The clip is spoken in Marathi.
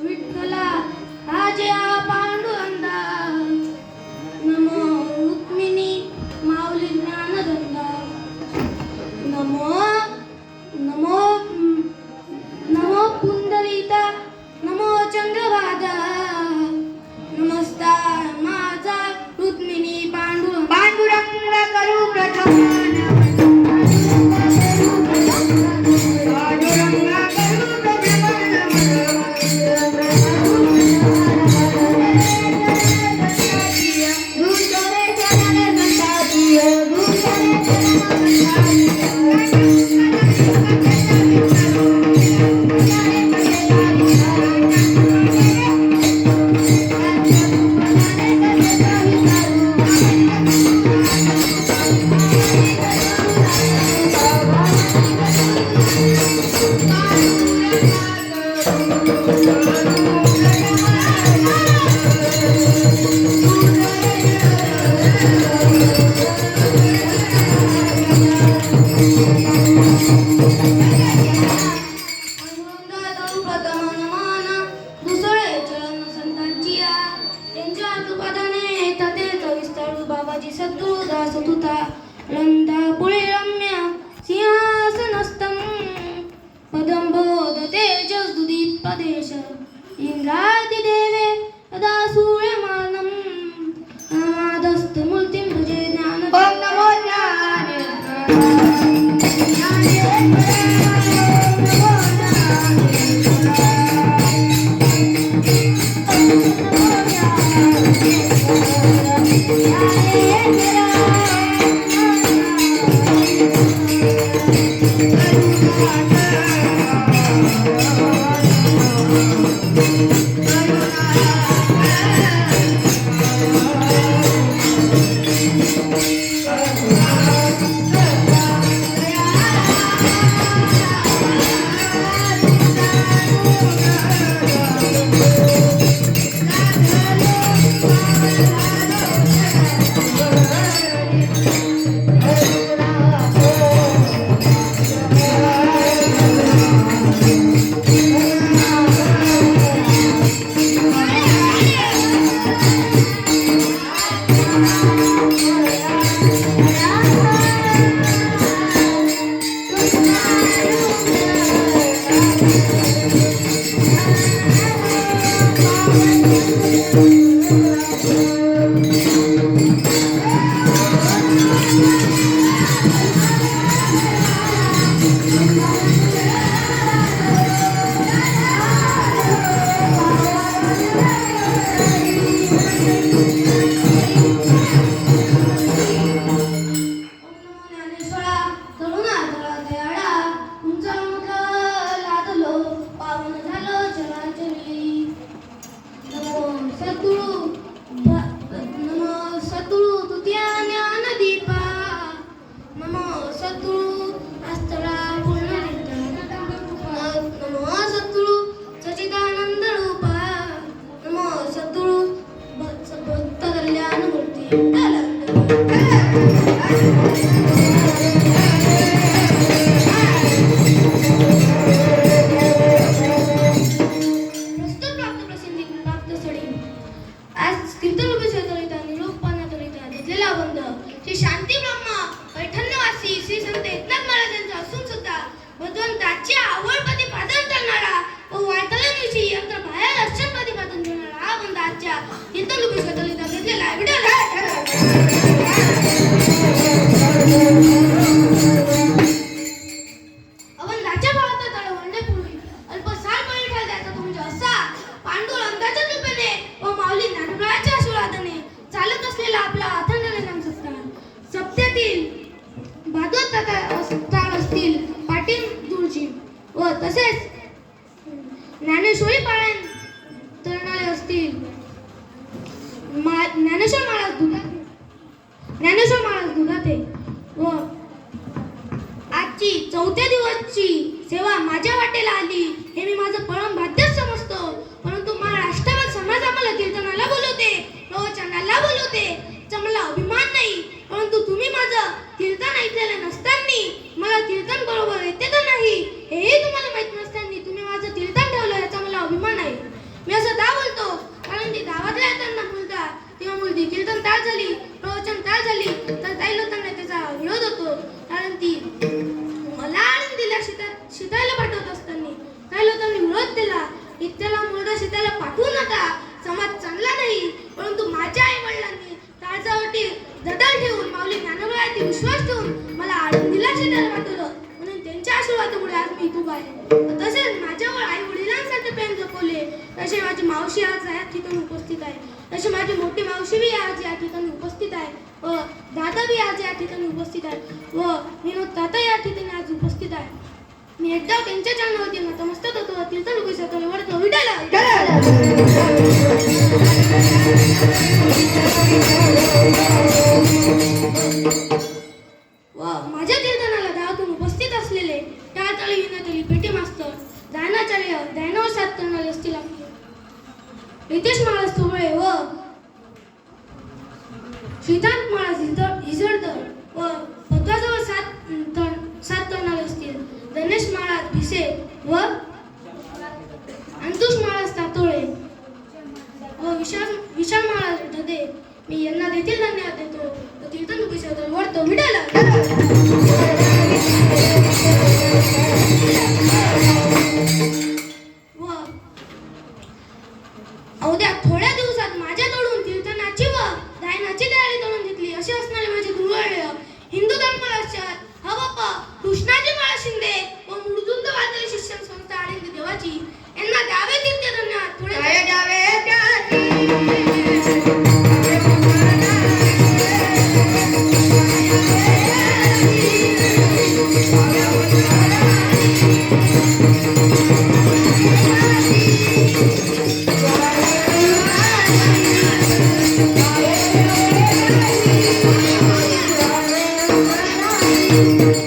विठ्ठला राजा पांडुरंगा, नमो रुक्मिणी माऊली ज्ञानगंगा, नमो नमो नमो पुंडलिका, नमो चंद्रभागा, नमस्कार माझा रुक्मिणी पांडुरंगा करू प्रथम बाबाजी सद्गुरु दास तुता रंदा पुळे रम्य सिंहासनस्थं पदं बोध तेजस्दुदीपदेश इंद्रादिदेवे तदा सूर्यमानं नमादस्तमूर्तिं भजे ज्ञान ओम नमो श्री शांती ब्रह्म पैठणवासी श्री संत एकनाथ महाराजांचा असून सुद्धा भगवंताच्या आवड प्रतिपादन करणारा व वाटल्याविषयी यंत्र बाहेर दर्शन प्रतिपादन करणारा हा बंद आजच्या कीर्तनरूपी कथेला घेतलेला आहे. अवंताच्या भावाचा तळ वंडेपूर्वी अल्पसार परिठाल द्यायचा तो म्हणजे असा पांडुरंगाच्या कृपेने व माऊली ज्ञानप्रभूंच्या आशीर्वादाने चालत असलेला आपला अथंड नाम संस्कार सप्त्यातील भागवत ताळ असतील पाटील दूरची व तसेच ज्ञानेश्वरी पारायण तरणारे असतील ज्ञानेश्वर महाराज दुधाते व आजची चौथ्या दिवसची सेवा माझ्या वाटेला आली हे मी माझं परम भाग्य समजतो. परंतु महाराष्ट्रावर समाज आम्हाला कीर्तनाला बोलवते, प्रवचनाला बोलवते, मला अभिमान नाही. परंतु तुम्ही माझं कीर्तन ऐकलेलं नसताना मला कीर्तन पुढे आज मी इथून आहे. तसेच माझ्यावर आई वडिलांसारखे प्रेम जपवले तसे माझी मावशी आज या ठिकाणी उपस्थित आहे. तसे माझी मोठी मावशी बी आज या ठिकाणी उपस्थित आहे व दादा बी आज या ठिकाणी उपस्थित आहे व विनोद ताता या ठिकाणी आज उपस्थित आहे. मी एकदा त्यांच्या चरणावरती नतमस्तक होतो. तीर्थनुकीसाठी वडतो विठाला व माझ्या कीर्तनाला गावातून उपस्थित असलेले टाळतळी विनतळी पेटी मास्तर दानाचार्य दैनवर साथ करणारे असतील आपले रितेश महाराज तुबळे व श्रीकांत महाराज हिजरदर व पद्माजवळ साथ करणारे असतील गणेश महाराज भिसे व अंतुष महाराज तातोळे व विशाल महाराज ढगे मी यांना देखील धन्यवाद देतो. तीर्थनुकीसाठी वडतो विठाला व अवघ्या थोड्या दिवसात माझ्याकडून कीर्तनाची व गायनाची तयारी करून घेतली असे असणारे माझे गुरुवर्य हिंदू धर्मराष्ट्रात हवप्पा कृष्णाजी महाराज शिंदे व मुळगुंद वारकरी शिक्षण संस्था आळंदी देवाची यांना द्यावे तितके धन्यवाद. थोडे द्यावे Thank you.